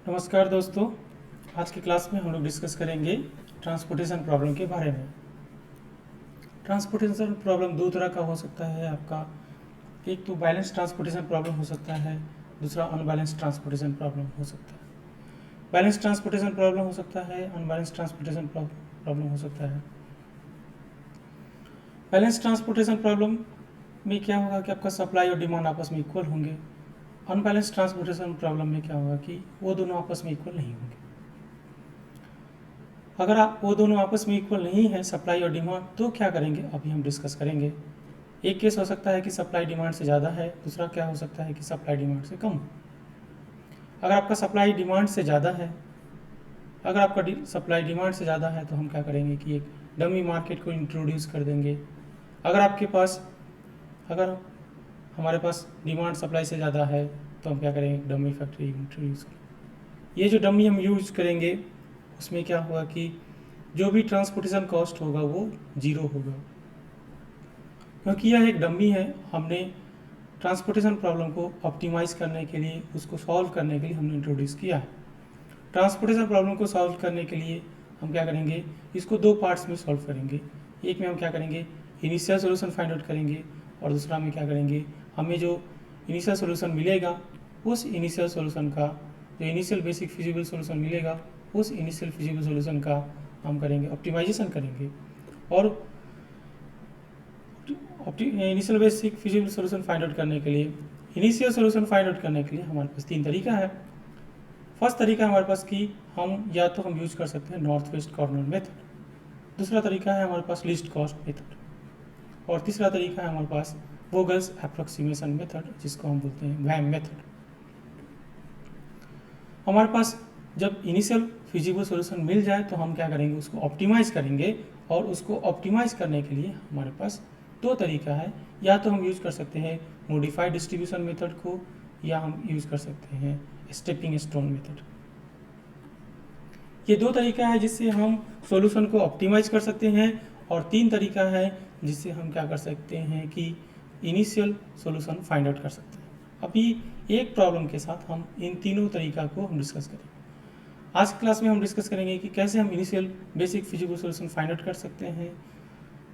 नमस्कार दोस्तों। आज की क्लास में हम लोग डिस्कस करेंगे ट्रांसपोर्टेशन प्रॉब्लम के बारे में। ट्रांसपोर्टेशन प्रॉब्लम दो तरह का हो सकता है आपका। एक तो बैलेंस ट्रांसपोर्टेशन प्रॉब्लम हो सकता है, दूसरा अनबैलेंस ट्रांसपोर्टेशन प्रॉब्लम हो सकता है। बैलेंस ट्रांसपोर्टेशन प्रॉब्लम हो सकता है, अनबैलेंस ट्रांसपोर्टेशन प्रॉब्लम हो सकता है। बैलेंस ट्रांसपोर्टेशन प्रॉब्लम में क्या होगा कि आपका सप्लाई और डिमांड आपस में इक्वल होंगे। अनबैलेंस ट्रांसपोर्टेशन प्रॉब्लम में क्या होगा कि वो दोनों आपस में इक्वल नहीं होंगे। अगर आप वो दोनों आपस में इक्वल नहीं है, सप्लाई और डिमांड, तो क्या करेंगे अभी हम डिस्कस करेंगे। एक केस हो सकता है कि सप्लाई डिमांड से ज़्यादा है, दूसरा क्या हो सकता है कि सप्लाई डिमांड से कम। अगर आपका सप्लाई डिमांड से ज़्यादा है, अगर आपका सप्लाई डिमांड से ज़्यादा है तो हम क्या करेंगे कि एक डमी मार्केट को इंट्रोड्यूस कर देंगे। अगर हमारे पास डिमांड सप्लाई से ज़्यादा है तो हम क्या करेंगे, डमी फैक्ट्री इंट्रोड्यूस करेंगे। ये जो डमी हम यूज करेंगे उसमें क्या होगा कि जो भी ट्रांसपोर्टेशन कॉस्ट होगा वो जीरो होगा, क्योंकि यह एक डमी है। हमने ट्रांसपोर्टेशन प्रॉब्लम को ऑप्टिमाइज करने के लिए, उसको सॉल्व करने के लिए हमने इंट्रोड्यूस किया है। ट्रांसपोर्टेशन प्रॉब्लम को सॉल्व करने के लिए हम क्या करेंगे, इसको दो पार्ट्स में सॉल्व करेंगे। एक में हम क्या करेंगे, इनिशियल सोल्यूशन फाइंड आउट करेंगे, और दूसरा में क्या करेंगे, हमें जो इनिशियल सोल्यूशन मिलेगा उस इनिशियल सोल्यूशन का, जो इनिशियल बेसिक फिजिबल सोल्यूशन मिलेगा उस इनिशियल फिजिबल सोल्यूशन का हम करेंगे ऑप्टिमाइजेशन करेंगे। और initial basic feasible solution find out करने के लिए, इनिशियल सोल्यूशन फाइंड आउट करने के लिए हमारे पास तीन तरीका है। फर्स्ट तरीका हमारे पास कि हम या तो हम यूज कर सकते हैं नॉर्थ वेस्ट कॉर्नर मेथड, दूसरा तरीका है हमारे पास लीस्ट कॉस्ट मेथड, और तीसरा तरीका है हमारे पास वोगल्स अप्रोक्सीमेशन मेथड, जिसको हम बोलते हैं वैम मेथड। हमारे पास जब इनिशियल फिजिबल सॉल्यूशन मिल जाए तो हम क्या करेंगे, उसको ऑप्टिमाइज करेंगे, और उसको ऑप्टिमाइज करने के लिए हमारे पास दो तरीका है। या तो हम यूज कर सकते हैं मॉडिफाइड डिस्ट्रीब्यूशन मेथड को, या हम यूज कर सकते हैं स्टेपिंग स्टोन मेथड। ये दो तरीका है जिससे हम सॉल्यूशन को ऑप्टिमाइज कर सकते हैं, और तीन तरीका है जिससे हम क्या कर सकते हैं कि इनिशियल सॉल्यूशन फाइंड आउट कर सकते हैं। अभी एक प्रॉब्लम के साथ हम इन तीनों तरीका को हम डिस्कस करेंगे। आज की क्लास में हम डिस्कस करेंगे कि कैसे हम initial basic feasible solution find out कर सकते हैं,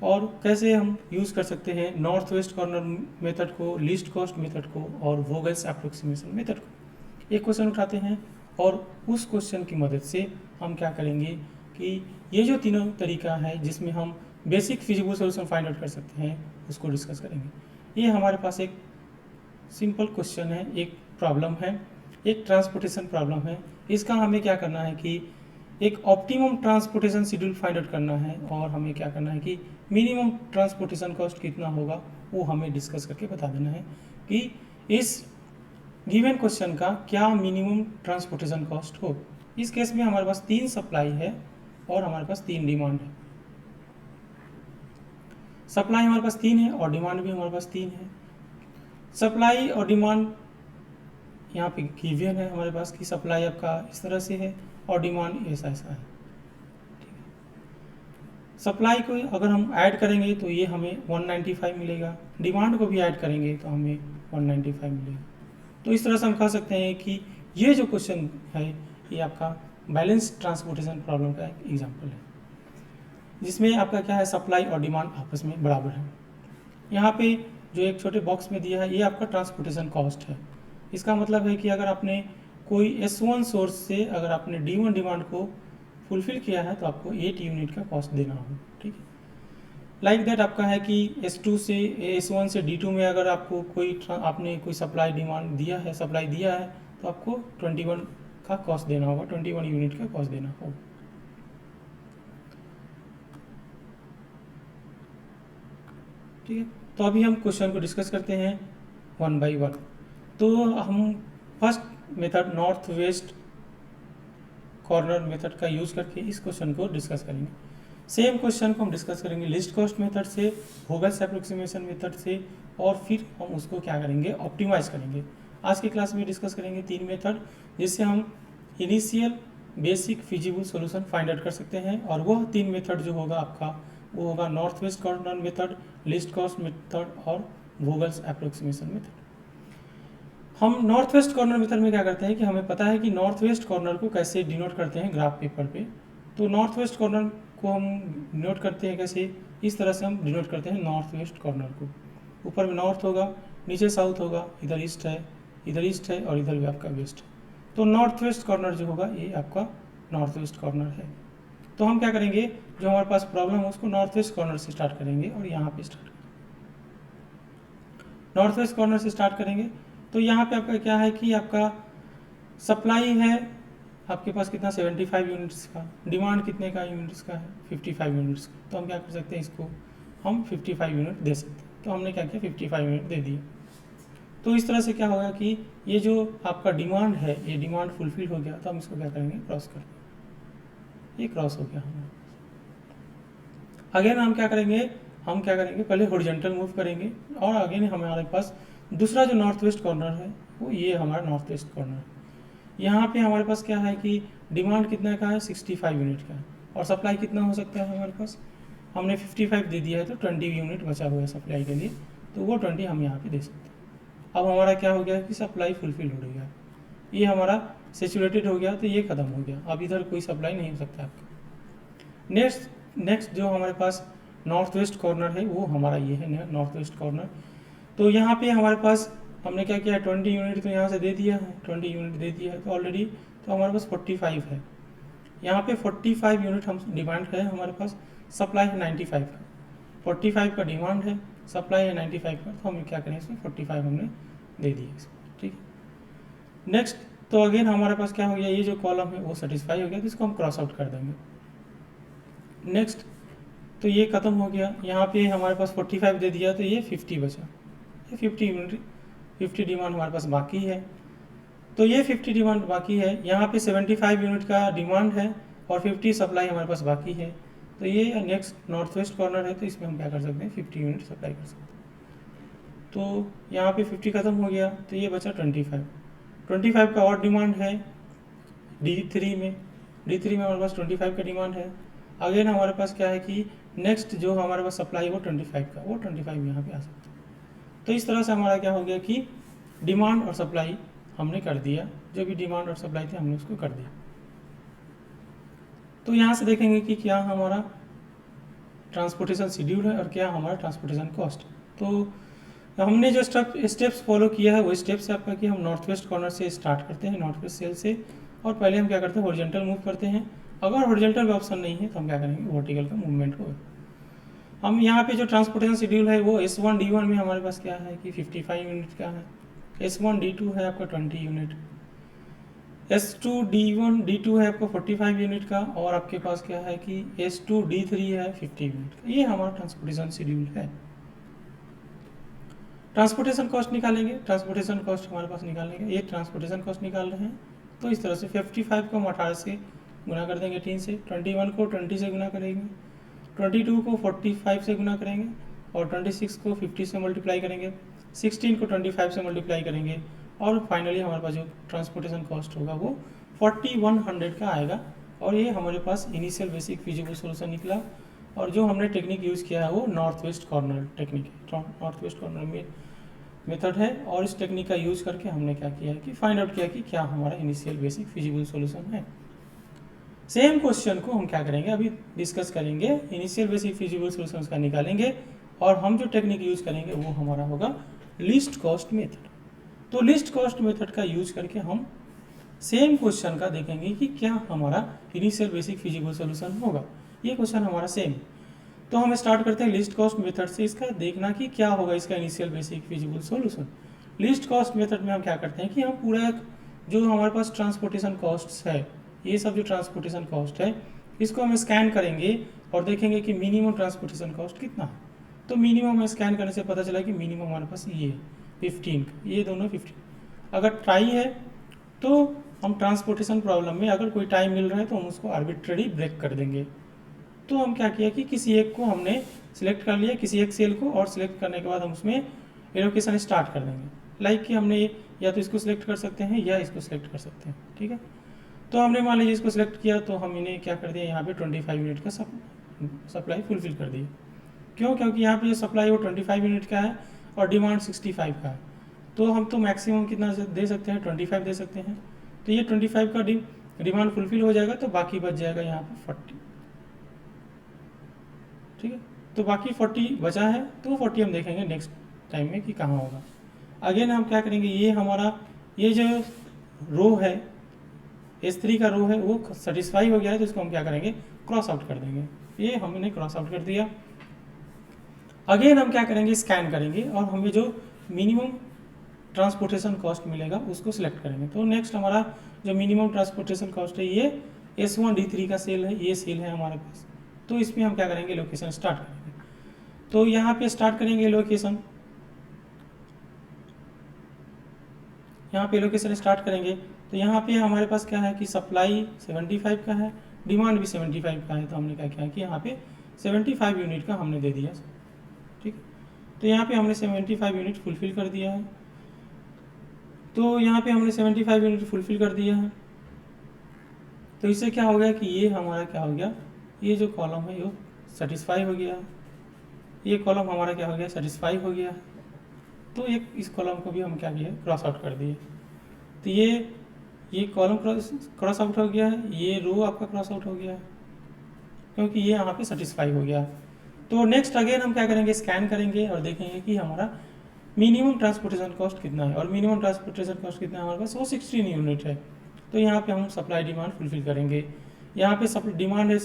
और कैसे हम यूज़ कर सकते हैं नॉर्थ वेस्ट कॉर्नर मेथड को, लीस्ट कॉस्ट मेथड को, और वोगल्स अप्रोक्सीमेशन मेथड को। एक क्वेश्चन उठाते हैं और उस क्वेश्चन की मदद से हम क्या करेंगे कि ये जो तीनों तरीका है जिसमें हम basic feasible solution find out कर सकते हैं उसको डिस्कस करेंगे। ये हमारे पास एक सिंपल क्वेश्चन है, एक प्रॉब्लम है, एक ट्रांसपोर्टेशन प्रॉब्लम है। इसका हमें क्या करना है कि एक optimum transportation schedule find out करना है, और हमें क्या करना है कि मिनिमम ट्रांसपोर्टेशन कॉस्ट कितना होगा वो हमें डिस्कस करके बता देना है कि इस गिवन क्वेश्चन का क्या मिनिमम ट्रांसपोर्टेशन कॉस्ट हो। इस केस में हमारे पास तीन सप्लाई है और हमारे पास तीन डिमांड है। सप्लाई हमारे पास तीन है और डिमांड भी हमारे पास तीन है। सप्लाई और डिमांड यहाँ पे गिवन है हमारे पास कि सप्लाई आपका इस तरह से है और डिमांड ऐसा ऐसा है। सप्लाई को अगर हम ऐड करेंगे तो ये हमें 195 मिलेगा, डिमांड को भी ऐड करेंगे तो हमें 195 मिलेगा। तो इस तरह से हम कह सकते हैं कि ये जो क्वेश्चन है ये आपका बैलेंस ट्रांसपोर्टेशन प्रॉब्लम का एक एग्जाम्पल है, जिसमें आपका क्या है, सप्लाई और डिमांड आपस में बराबर है। यहाँ पे जो एक छोटे बॉक्स में दिया है ये आपका ट्रांसपोर्टेशन कॉस्ट है। इसका मतलब है कि अगर आपने कोई S1 सोर्स से अगर आपने D1 डिमांड को फुलफिल किया है तो आपको 8 यूनिट का कॉस्ट देना होगा। ठीक है, लाइक दैट आपका है कि S2 से S1 से D2 में अगर आपको आपने कोई सप्लाई डिमांड दिया है, सप्लाई दिया है, तो आपको 21 का कॉस्ट देना होगा, 21 यूनिट का कॉस्ट देना होगा। ठीक है, तो अभी हम क्वेश्चन को डिस्कस करते हैं वन बाई वन। तो हम first method north west corner method का यूज करके इस क्वेश्चन को डिस्कस करेंगे। सेम क्वेश्चन को हम डिस्कस करेंगे लिस्ट कॉस्ट मेथड से, वोगल्स अप्रोक्सीमेशन मेथड से, और फिर हम उसको क्या करेंगे, ऑप्टिमाइज करेंगे। आज की क्लास में डिस्कस करेंगे तीन मेथड जिससे हम initial basic feasible solution find out कर सकते हैं, और वह तीन मेथड जो होगा आपका वो होगा north west corner method, list cost method और वोगल्स अप्रोक्सीमेशन मेथड। हम नॉर्थ वेस्ट कॉर्नर मेथड में क्या करते हैं कि हमें पता है कि नॉर्थ वेस्ट कॉर्नर को कैसे डिनोट करते हैं ग्राफ पेपर पे। तो नॉर्थ वेस्ट कॉर्नर को हम डिनोट करते हैं कैसे, इस तरह से हम डिनोट करते हैं नॉर्थ वेस्ट कॉर्नर को। ऊपर में नॉर्थ होगा, नीचे साउथ होगा, इधर ईस्ट है और इधर भी आपका वेस्ट है। तो नॉर्थ वेस्ट कॉर्नर जो होगा ये आपका नॉर्थ वेस्ट कॉर्नर है। तो हम क्या करेंगे, जो हमारे पास प्रॉब्लम है उसको नॉर्थ वेस्ट कॉर्नर से स्टार्ट करेंगे और यहाँ पे स्टार्ट करेंगे, नॉर्थ वेस्ट कॉर्नर से स्टार्ट करेंगे। तो यहाँ पे आपका क्या है कि आपका सप्लाई है आपके पास कितना 75 यूनिट्स का, डिमांड कितने का यूनिट्स का है 55 यूनिट्स का। तो हम क्या कर सकते हैं, इसको हम 55 यूनिट दे सकते हैं। तो हमने क्या किया 55 यूनिट दे दिए। तो इस तरह से क्या होगा कि ये जो आपका डिमांड है ये डिमांड फुलफिल हो गया। तो हम इसको क्या करेंगे, क्रॉस कर देंगे, ये क्रॉस हो गया हमारा। अगेन हम क्या करेंगे, पहले हॉरिजॉन्टल मूव करेंगे और अगेन हमारे पास दूसरा जो नॉर्थ वेस्ट कॉर्नर है वो ये हमारा नॉर्थ वेस्ट कॉर्नर है। यहाँ पे हमारे पास क्या है कि डिमांड कितना का है 65 यूनिट का है और सप्लाई कितना हो सकता है हमारे पास, हमने 55 दे दिया है तो 20 यूनिट बचा हुआ है सप्लाई के लिए। तो वो 20 हम यहाँ पे दे सकते हैं। अब हमारा क्या हो गया कि सप्लाई फुलफिल हो गया, ये हमारा सेचुरेटेड हो गया, तो ये ख़त्म हो गया। अब इधर कोई सप्लाई नहीं हो सकता आपका। नेक्स्ट जो हमारे पास नॉर्थ वेस्ट कॉर्नर है वो हमारा ये है नॉर्थ वेस्ट कॉर्नर। तो यहाँ पे हमारे पास हमने क्या किया है 20 यूनिट तो यहाँ से दे दिया है, 20 यूनिट दे दिया है तो ऑलरेडी, तो हमारे पास 45 है। यहाँ पे 45 यूनिट हम डिमांड है हमारे पास, सप्लाई है 95 का। 45 का डिमांड है, सप्लाई है 95 का, तो हम क्या करें इसमें 45 हमने दे दिया इसमें, ठीक है। नेक्स्ट तो अगेन हमारे पास क्या हो गया, ये जो कॉलम है वो सेटिस्फाई हो गया, तो इसको हम क्रॉस आउट कर देंगे। नेक्स्ट तो ये खत्म हो गया, यहाँ पे हमारे पास 45 दे दिया तो ये 50 बचा, ये 50 यूनिट 50 डिमांड हमारे पास बाकी है। तो ये 50 डिमांड बाकी है, यहाँ पे 75 यूनिट का डिमांड है और 50 सप्लाई हमारे पास बाकी है। तो ये नेक्स्ट नॉर्थ वेस्ट कॉर्नर है, तो इसमें हम क्या कर सकते हैं 50 यूनिट सप्लाई कर सकते हैं। तो यहाँ पे 50 खत्म हो गया तो ये बचा 25 का और डिमांड है D3 में हमारे पास 25 का डिमांड है। अगेन हमारे पास क्या है कि नेक्स्ट जो हमारे पास सप्लाई है वो 25 का, वो 25 यहाँ पे आ सकता है। तो इस तरह से हमारा क्या हो गया कि डिमांड और सप्लाई हमने कर दिया, जो भी डिमांड और सप्लाई थे हमने उसको कर दिया। तो यहाँ से देखेंगे कि क्या हमारा ट्रांसपोर्टेशन शेड्यूल है और क्या हमारा ट्रांसपोर्टेशन कॉस्ट। तो हमने जो स्टेप्स फॉलो किया है वो स्टेप्स है आपका कि हम नॉर्थ वेस्ट कॉर्नर से स्टार्ट करते हैं, नॉर्थ वेस्ट सेल से, और पहले हम क्या करते हैं हॉरिजॉन्टल मूव करते हैं। अगर हॉरिजॉन्टल का ऑप्शन नहीं है तो हम क्या करेंगे वर्टिकल का मूवमेंट को। हम यहाँ पे जो ट्रांसपोर्टेशन शेड्यूल है वो S1 D1 में हमारे पास क्या है कि 55 यूनिट का है, S1 D2 है आपका 20 यूनिट, S2 D2 है आपका 45 यूनिट का, और आपके पास क्या है कि S2 D3 है 50 यूनिट का। ये हमारा ट्रांसपोर्टेशन शेड्यूल है। ट्रांसपोर्टेशन कॉस्ट निकालेंगे, ट्रांसपोर्टेशन कॉस्ट हमारे पास निकालेंगे, ये ट्रांसपोर्टेशन कॉस्ट निकाल रहे हैं। तो इस तरह से 55 को हम 18 से गुना कर देंगे 3 से, 21 को 20 से गुना करेंगे, 22 को 45 से गुना करेंगे और 26 को 50 से मल्टीप्लाई करेंगे, 16 को 25 से मल्टीप्लाई करेंगे, और फाइनली हमारे पास जो ट्रांसपोर्टेशन कॉस्ट होगा वो 4100 का आएगा। और ये हमारे पास इनिशियल बेसिक फिजिबल सोल्यूशन निकला। और जो हमने टेक्निक यूज़ किया है वो नॉर्थ वेस्ट कॉर्नर टेक्निक है, नॉर्थ वेस्ट कॉर्नर में मेथड है। और इस टेक्निक का यूज़ करके हमने क्या किया है कि फाइंड आउट किया कि क्या हमारा इनिशियल बेसिक फिजिबल सोल्यूशन है। सेम क्वेश्चन को हम क्या करेंगे अभी डिस्कस करेंगे, इनिशियल बेसिक फिजिबल सोल्यूशन का निकालेंगे और हम जो टेक्निक यूज करेंगे वो हमारा होगा लीस्ट कॉस्ट मेथड। तो लीस्ट कॉस्ट मेथड का यूज करके हम सेम क्वेश्चन का देखेंगे कि क्या हमारा इनिशियल बेसिक फिजिबल सोल्यूशन होगा। ये क्वेश्चन हमारा सेम। तो हम स्टार्ट करते हैं लीस्ट कॉस्ट मेथड से, इसका देखना कि क्या होगा इसका initial basic feasible solution. Least cost method में हम क्या करते हैं कि हम पूरा जो हमारे पास ट्रांसपोर्टेशन कॉस्ट है, ये सब जो ट्रांसपोर्टेशन कॉस्ट है इसको हम स्कैन करेंगे और देखेंगे कि मिनिमम ट्रांसपोर्टेशन कॉस्ट कितना है। तो मिनिमम स्कैन करने से पता चला कि मिनिमम हमारे पास ये 15, ये दोनों 15। अगर ट्राई है तो हम ट्रांसपोर्टेशन प्रॉब्लम में अगर कोई टाइम मिल रहा है तो हम उसको आर्बिट्ररी ब्रेक कर देंगे। तो हम क्या किया कि किसी एक को हमने सिलेक्ट कर लिया, किसी एक सेल को, और सिलेक्ट करने के बाद हम उसमें एलोकेशन स्टार्ट कर देंगे। लाइक कि हमने या तो इसको सिलेक्ट कर सकते हैं या इसको सिलेक्ट कर सकते हैं, ठीक है। तो हमने मान लीजिए इसको सिलेक्ट किया तो हम इन्हें क्या कर दिया, यहाँ पे 25 यूनिट का सप्लाई फुलफिल कर दिया। क्यों? क्योंकि यहाँ पे जो सप्लाई वो 25 यूनिट का है और डिमांड 65 का है। तो हम तो मैक्सिमम कितना दे सकते हैं, 25 दे सकते हैं। तो ये 25 का डिमांड फुलफिल हो जाएगा, तो बाकी बच जाएगा यहाँ पे 40। ठीक है, तो बाकी 40 बचा है, तो 40 हम देखेंगे नेक्स्ट टाइम में कि कहाँ होगा। अगेन हम क्या करेंगे, ये हमारा ये जो रो है S3 का रो है वो सेटिस्फाई हो गया है, तो इसको हम क्या करेंगे, क्रॉस आउट कर देंगे। ये हमने क्रॉस आउट कर दिया। अगेन हम क्या करेंगे, स्कैन करेंगे और हमें जो मिनिमम ट्रांसपोर्टेशन कॉस्ट मिलेगा उसको सिलेक्ट करेंगे। तो नेक्स्ट हमारा जो मिनिमम ट्रांसपोर्टेशन कॉस्ट है ये S1D3 का सेल है, ये सेल है हमारे पास। तो इसमें हम क्या करेंगे, लोकेशन स्टार्ट करेंगे। तो यहाँ पे स्टार्ट करेंगे लोकेशन, यहाँ पे लोकेशन स्टार्ट करेंगे। तो यहाँ पे हमारे पास क्या है कि सप्लाई 75 का है, डिमांड भी 75 का है। तो हमने क्या किया कि यहाँ पे 75 यूनिट का हमने दे दिया। ठीक है, तो यहाँ पे हमने 75 यूनिट फुलफिल कर दिया है। तो यहाँ पे हमने 75 यूनिट फुलफिल कर दिया है। तो इससे क्या हो गया कि ये हमारा क्या हो गया, ये जो कॉलम है वो सेटिस्फाई हो गया, ये कॉलम हमारा क्या हो गया, सेटिस्फाई हो गया। तो एक इस कॉलम को भी हम क्या किए, क्रॉस आउट कर दिए। तो ये कॉलम क्रॉस आउट हो गया है, ये रो आपका क्रॉस आउट हो गया है, क्योंकि ये यहाँ पे सेटिस्फाई हो गया। तो नेक्स्ट अगेन हम क्या करेंगे, स्कैन करेंगे और देखेंगे कि हमारा मिनिमम ट्रांसपोर्टेशन कॉस्ट कितना है। और मिनिमम ट्रांसपोर्टेशन कॉस्ट कितना है हमारे पास, वो 16 यूनिट है। तो यहाँ पे हम सप्लाई डिमांड फुलफिल करेंगे। यहाँ पे डिमांड है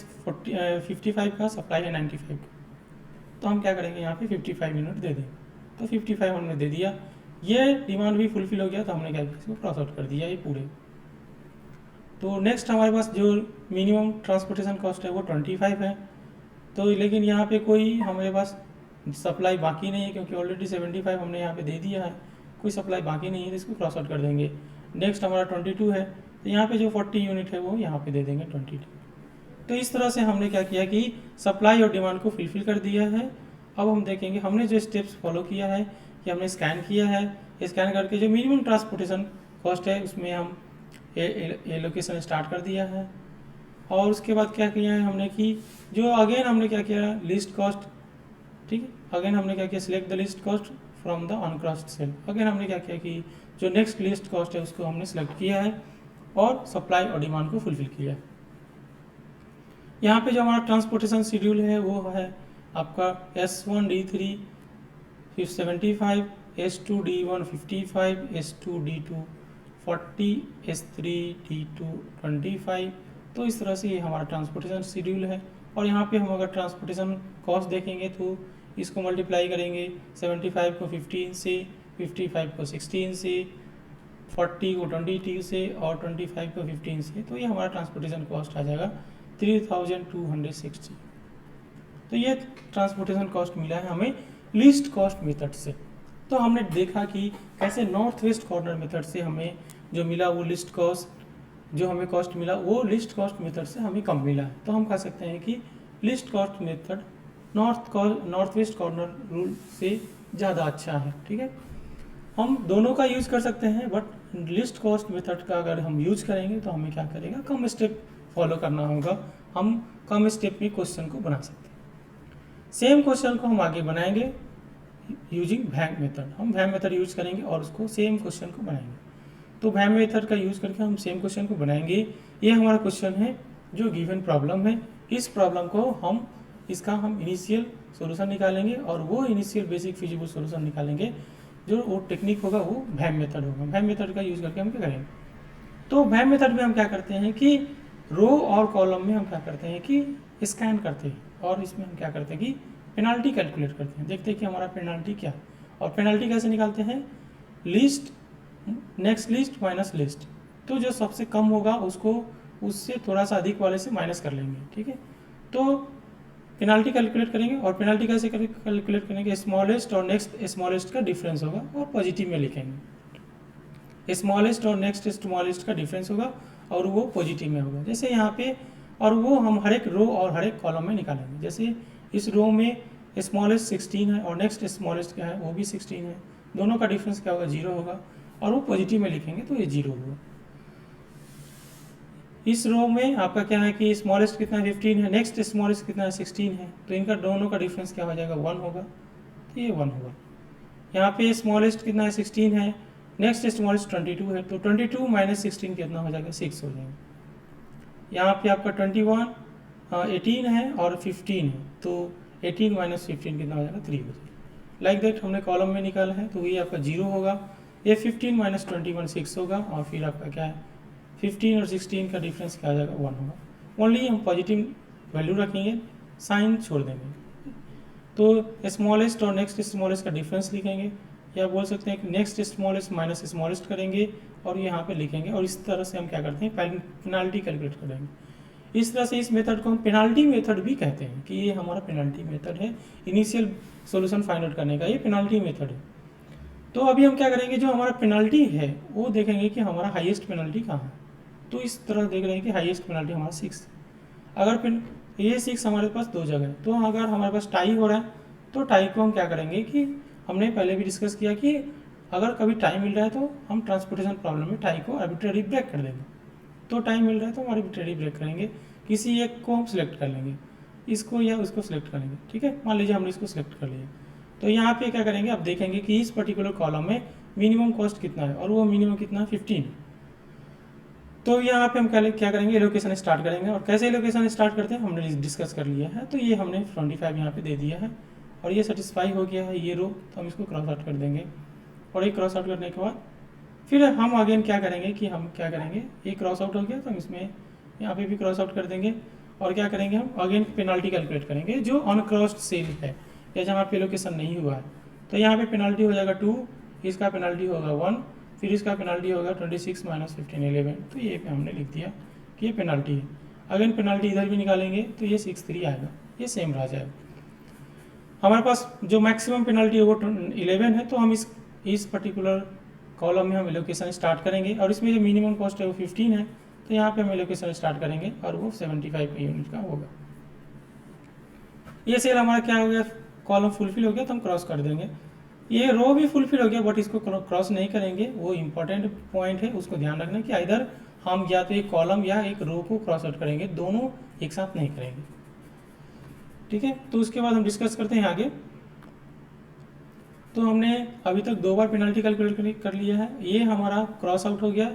55 का, सप्लाई है 95 का। तो हम क्या करेंगे, यहाँ पे 55 यूनिट दे देंगे। तो 55 हमने दे दिया, ये डिमांड भी फुलफिल हो गया। तो हमने क्या किया, इसको क्रॉस आउट कर दिया ये पूरे। तो नेक्स्ट हमारे पास जो मिनिमम ट्रांसपोर्टेशन कॉस्ट है वो 25 है। तो लेकिन यहाँ पे कोई हमारे पास सप्लाई बाकी नहीं है, क्योंकि ऑलरेडी 75 हमने यहाँ पे दे दिया है, कोई सप्लाई बाकी नहीं है। तो इसको क्रॉस आउट कर देंगे। नेक्स्ट हमारा 22 है, तो यहाँ पे जो 40 यूनिट है वो यहाँ पे दे देंगे 22। तो इस तरह से हमने क्या किया कि सप्लाई और डिमांड को फुलफिल कर दिया है। अब हम देखेंगे हमने जो स्टेप्स फॉलो किया है कि हमने स्कैन किया है, स्कैन करके जो मिनिमम ट्रांसपोर्टेशन कॉस्ट है उसमें हम एलोकेशन स्टार्ट कर दिया है। और उसके बाद क्या किया है हमने कि जो अगेन हमने क्या किया, लिस्ट कॉस्ट। ठीक है, अगेन हमने क्या किया, select the least cost from the uncrossed cell. Again हमने क्या किया कि जो नेक्स्ट लिस्ट कॉस्ट है उसको हमने सेलेक्ट किया है और सप्लाई और डिमांड को फुलफिल किया है। यहाँ पे जो हमारा ट्रांसपोर्टेशन शेड्यूल है वो है आपका S1D3 75, S2D1 55, S2D2 40, S3D2 25। तो इस तरह से ये हमारा ट्रांसपोर्टेशन शेड्यूल है। और यहाँ पे हम अगर ट्रांसपोर्टेशन कॉस्ट देखेंगे तो इसको मल्टीप्लाई करेंगे 75 को 15 से, 55 को 16 से, 40 को 22 से और 25 को 15 से। तो ये हमारा ट्रांसपोर्टेशन कॉस्ट आ जाएगा 3260। तो ये ट्रांसपोर्टेशन कॉस्ट मिला है हमें लीस्ट कॉस्ट मेथड से। तो हमने देखा कि कैसे नॉर्थ वेस्ट कॉर्नर मेथड से हमें जो मिला वो लिस्ट कॉस्ट, जो हमें कॉस्ट मिला वो लिस्ट कॉस्ट मेथड से हमें कम मिला है। तो हम कह सकते हैं कि list cost method north west corner rule से ज़्यादा अच्छा है। ठीक है, हम दोनों का यूज़ कर सकते हैं, बट लिस्ट कॉस्ट मेथड का अगर हम यूज़ करेंगे तो हमें क्या करेगा, कम स्टेप फॉलो करना होगा। हम कम स्टेप में क्वेश्चन को बना सकते हैं। सेम क्वेश्चन को हम आगे बनाएंगे यूजिंग वैम मेथड। हम वैम मेथड यूज करेंगे और उसको सेम क्वेश्चन को बनाएंगे। तो वैम मेथड का यूज़ करके हम सेम क्वेश्चन को बनाएंगे। ये हमारा क्वेश्चन है जो गिवन प्रॉब्लम है। इस प्रॉब्लम को हम इनिशियल सॉल्यूशन निकालेंगे और वो इनिशियल बेसिक फिजिबल सॉल्यूशन निकालेंगे। जो वो टेक्निक होगा वो वैम मेथड होगा। वैम मेथड का यूज़ करके हम क्या करेंगे, तो वैम मेथड में हम क्या करते हैं कि रो और कॉलम में हम क्या करते हैं कि स्कैन करते हैं, और इसमें हम क्या करते हैं कि पेनाल्टी कैलकुलेट करते हैं। देखते हैं कि हमारा पेनाल्टी क्या, और पेनाल्टी कैसे निकालते हैं, list next list minus list. तो जो सबसे कम होगा उसको उससे थोड़ा सा अधिक वाले से माइनस कर लेंगे। ठीक है, तो पेनाल्टी कैलकुलेट करेंगे, और पेनाल्टी कैसे कैलकुलेट करेंगे, स्मॉलेस्ट और नेक्स्ट स्मॉलेस्ट का डिफरेंस होगा और पॉजिटिव में लिखेंगे। स्मॉलेस्ट और नेक्स्ट स्मॉलेस्ट का डिफरेंस होगा और वो पॉजिटिव में होगा, जैसे यहाँ पे। और वो हम हर एक रो और हर एक कॉलम में निकालेंगे। जैसे इस रो में स्मॉलेस्ट 16 है और नेक्स्ट स्मॉलेस्ट क्या है वो भी 16 है। दोनों का डिफरेंस क्या होगा, 0 होगा, और वो पॉजिटिव में लिखेंगे तो ये 0 होगा। इस रो में आपका क्या है कि स्मॉलेस्ट कितना है, 15 है, नेक्स्ट स्मॉलेस्ट कितना है, 16 है। तो इनका दोनों का डिफरेंस क्या हो जाएगा, 1 होगा, तो ये 1 होगा। यहाँ पे स्मॉलेस्ट कितना है 16 है, नेक्स्ट स्मॉलेस्ट 22 है, तो 22 माइनस 16 कितना हो जाएगा 6 हो जाएगा। यहाँ पे आपका 21 18 है और 15 है, तो 18 माइनस 15 कितना हो जाएगा 3 हो जाएगा। लाइक दैट हमने कॉलम में निकाला है, तो ये आपका 0 होगा, ये 15 माइनस 21 6 होगा, और फिर आपका क्या है 15 और 16 का डिफरेंस क्या आ जाएगा 1 होगा। ओनली हम पॉजिटिव वैल्यू रखेंगे, साइन छोड़ देंगे, तो स्मॉलेस्ट और नेक्स्ट स्मॉलेस्ट का डिफरेंस लिखेंगे, या बोल सकते हैं कि नेक्स्ट स्मॉलेस्ट माइनस स्मॉलेस्ट करेंगे और यहाँ पे लिखेंगे, और इस तरह से हम क्या करते हैं पेनाल्टी कैलकुलेट करेंगे। इस तरह से इस मेथड को हम पेनाल्टी मेथड भी कहते हैं कि ये हमारा पेनाल्टी मेथड है, इनिशियल सॉल्यूशन फाइंड आउट करने का ये पेनाल्टी मेथड है। तो अभी हम क्या करेंगे, जो हमारा पेनाल्टी है वो देखेंगे कि हमारा हाईएस्ट पेनाल्टी कहाँ है। तो इस तरह देख रहे हैं कि हाईएस्ट पेनाल्टी हमारा 6 है। अगर ये 6 हमारे पास दो जगह है, तो अगर हमारे पास टाई हो रहा है तो टाई को हम क्या करेंगे कि हमने पहले भी डिस्कस किया कि अगर कभी टाइम मिल रहा है तो हम ट्रांसपोर्टेशन प्रॉब्लम में टाई को आर्बिट्रेरी ब्रेक कर देंगे। तो टाइम मिल रहा है तो हम आर्बिट्रेरी ब्रेक करेंगे, किसी एक को हम सिलेक्ट कर लेंगे, इसको या उसको सिलेक्ट करेंगे, ठीक है। मान लीजिए हमने इसको सिलेक्ट कर लिया, तो यहाँ पे क्या करेंगे, अब देखेंगे कि इस पर्टिकुलर कॉलम में मिनिमम कॉस्ट कितना है, और वो मिनिमम कितना है 15। तो यहाँ पे हम क्या करेंगे, एलोकेशन स्टार्ट करेंगे, और कैसे एलोकेशन स्टार्ट करते हैं हमने डिस्कस कर लिया है। तो ये हमने 25 यहाँ पे दे दिया है, और ये सेटिस्फाई हो गया है ये रो, तो हम इसको क्रॉस आउट कर देंगे, और ये क्रॉस आउट करने के बाद फिर हम अगेन क्या करेंगे कि हम क्या करेंगे, ये क्रॉस आउट हो गया तो हम इसमें यहाँ पे भी क्रॉस आउट कर देंगे, और क्या करेंगे हम अगेन पेनाल्टी कैलकुलेट करेंगे जो अनक्रॉस्ड सेल है या जहाँ पे एलोकेशन नहीं हुआ है। तो यहाँ पे पेनाल्टी हो जाएगा 2, इसका पेनाल्टी होगा 1, फिर इसका पेनाल्टी होगा 26 माइनस 15 11। तो ये पे हमने लिख दिया कि ये पेनाल्टी है। अगेन पेनाल्टी इधर भी निकालेंगे तो ये 6-3 आएगा, ये सेम रह जाएगा। हमारे पास जो मैक्सिमम पेनाल्टी है वो 11 है, तो हम इस पर्टिकुलर कॉलम में हम एलोकेशन स्टार्ट करेंगे, और इसमें जो मिनिमम कॉस्ट है वो 15 है, तो यहाँ पे हम एलोकेशन स्टार्ट करेंगे और वो 75 यूनिट का होगा। ये सेल हमारा क्या हो गया, कॉलम फुलफिल हो गया, तो हम क्रॉस कर देंगे। ये रो भी फुलफिल हो गया, बट इसको क्रॉस नहीं करेंगे, वो इंपॉर्टेंट पॉइंट है, उसको ध्यान रखना कि इधर हम या तो एक कॉलम या एक रो को क्रॉस आउट करेंगे, दोनों एक साथ नहीं करेंगे, ठीक है। तो उसके बाद हम डिस्कस करते हैं आगे। तो हमने अभी तक 2 बार पेनल्टी कैलकुलेट कर लिया है, ये हमारा क्रॉस आउट हो गया,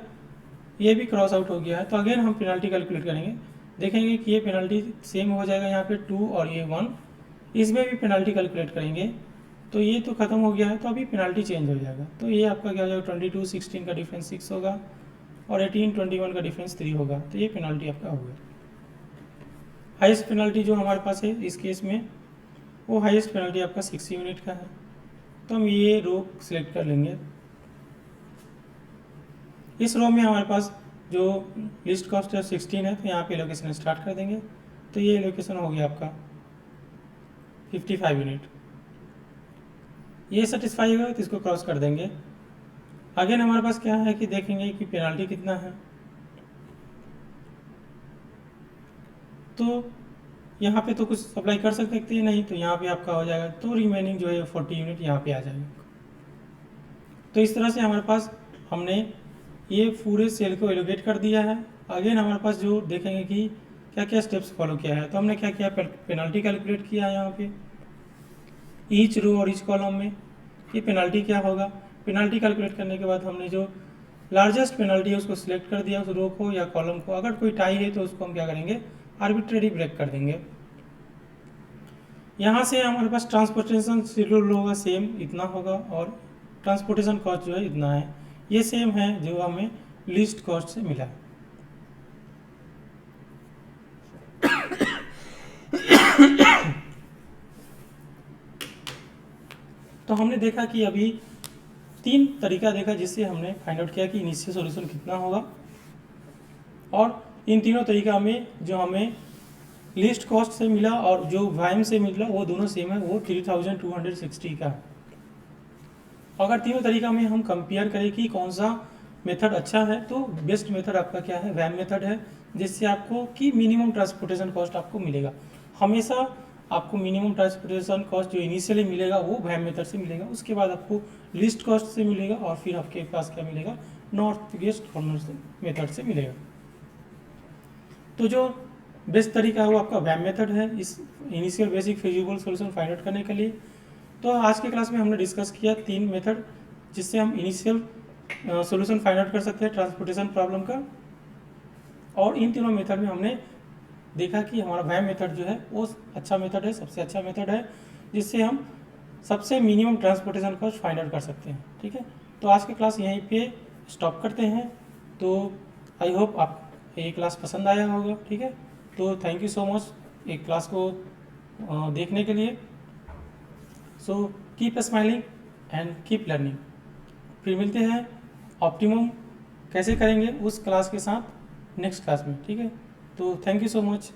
ये भी क्रॉस आउट हो गया है, तो अगेन हम पेनल्टी कैलकुलेट करेंगे, देखेंगे कि ये पेनल्टी सेम हो जाएगा, यहाँ पे 2 और ये 1, इसमें भी पेनल्टी कैलकुलेट करेंगे, तो ये तो खत्म हो गया है, तो अभी पेनल्टी चेंज हो जाएगा। तो ये आपका क्या हो जाएगा, 22 16 का डिफरेंस 6 होगा, और 18 21 का डिफरेंस 3 होगा, तो ये पेनल्टी आपका हो गया। हाईएस्ट पेनल्टी जो हमारे पास है इस केस में, वो हाईएस्ट पेनल्टी आपका 6 यूनिट का है, तो हम ये रो सिलेक्ट कर लेंगे। इस रो में हमारे पास जो लिस्ट कॉस्ट है 16 है, तो यहाँ पे एलोकेशन स्टार्ट कर देंगे, तो ये एलोकेशन हो गया आपका 55 यूनिट। ये सेटिस्फाई होगा तो इसको क्रॉस कर देंगे। अगेन हमारे पास क्या है कि देखेंगे कि पेनल्टी कितना है, तो यहाँ पे तो कुछ सप्लाई कर सकते हैं नहीं, तो यहाँ पे आपका हो जाएगा, तो रिमेनिंग जो है 40 यूनिट यहाँ पे आ जाएगा। तो इस तरह से हमारे पास हमने ये पूरे सेल को एलोकेट कर दिया है। अगेन हमारे पास जो देखेंगे कि क्या क्या स्टेप्स फॉलो किया है, तो हमने क्या किया, पेनल्टी कैलकुलेट किया है यहाँ पे ईच रो और ईच कॉलम में, ये पेनल्टी क्या होगा। पेनल्टी कैलकुलेट करने के बाद हमने जो लार्जेस्ट पेनल्टी है उसको सिलेक्ट कर दिया, उस रो को या कॉलम को। अगर कोई टाई है तो उसको हम क्या करेंगे, आर्बिट्रेरी ब्रेक कर देंगे। यहाँ से हमारे पास ट्रांसपोर्टेशन शेड्यूल होगा, सेम इतना होगा, और ट्रांसपोर्टेशन कॉस्ट जो है इतना है, ये सेम है जो हमें लिस्ट कॉस्ट से मिला है। तो हमने देखा कि अभी 3 तरीका देखा जिससे हमने फाइंड आउट किया कि इनिशियल सॉल्यूशन कितना होगा, और इन तीनों तरीका में जो हमें लिस्ट कॉस्ट से मिला और जो वाइम से मिला वो दोनों सेम है, वो 3260 का है। अगर तीनों तरीका में हम कंपेयर करें कि कौन सा मेथड अच्छा है, तो बेस्ट मेथड आपका क्या है, वैम मेथड है, जिससे आपको कि मिनिमम ट्रांसपोर्टेशन कॉस्ट आपको मिलेगा। हमेशा आपको मिनिमम ट्रांसपोर्टेशन कॉस्ट जो इनिशियली मिलेगा वो वैम मेथड से मिलेगा, उसके बाद आपको लिस्ट कॉस्ट से मिलेगा, और फिर आपके पास क्या मिलेगा, नॉर्थ वेस्ट कॉर्नर से मेथड से मिलेगा। तो जो बेस्ट तरीका है वो आपका वैम मेथड है इस initial basic feasible solution find out करने के लिए। तो आज के क्लास में हमने डिस्कस किया 3 मेथड जिससे हम इनिशियल सॉल्यूशन फाइंड आउट कर सकते हैं ट्रांसपोर्टेशन प्रॉब्लम का। और इन तीनों मेथड में हमने देखा कि हमारा वह मेथड जो है वो अच्छा मेथड है, सबसे अच्छा मेथड है जिससे हम सबसे minimum transportation cost find out कर सकते हैं। ठीक है, तो आज की क्लास यहीं पे स्टॉप करते हैं। तो आई होप आप ये क्लास पसंद आया होगा। ठीक है, तो थैंक यू सो मच एक क्लास को देखने के लिए। So keep smiling and keep learning. फिर मिलते हैं ऑप्टिमम कैसे करेंगे उस क्लास के साथ नेक्स्ट क्लास में। ठीक है, तो थैंक यू सो मच।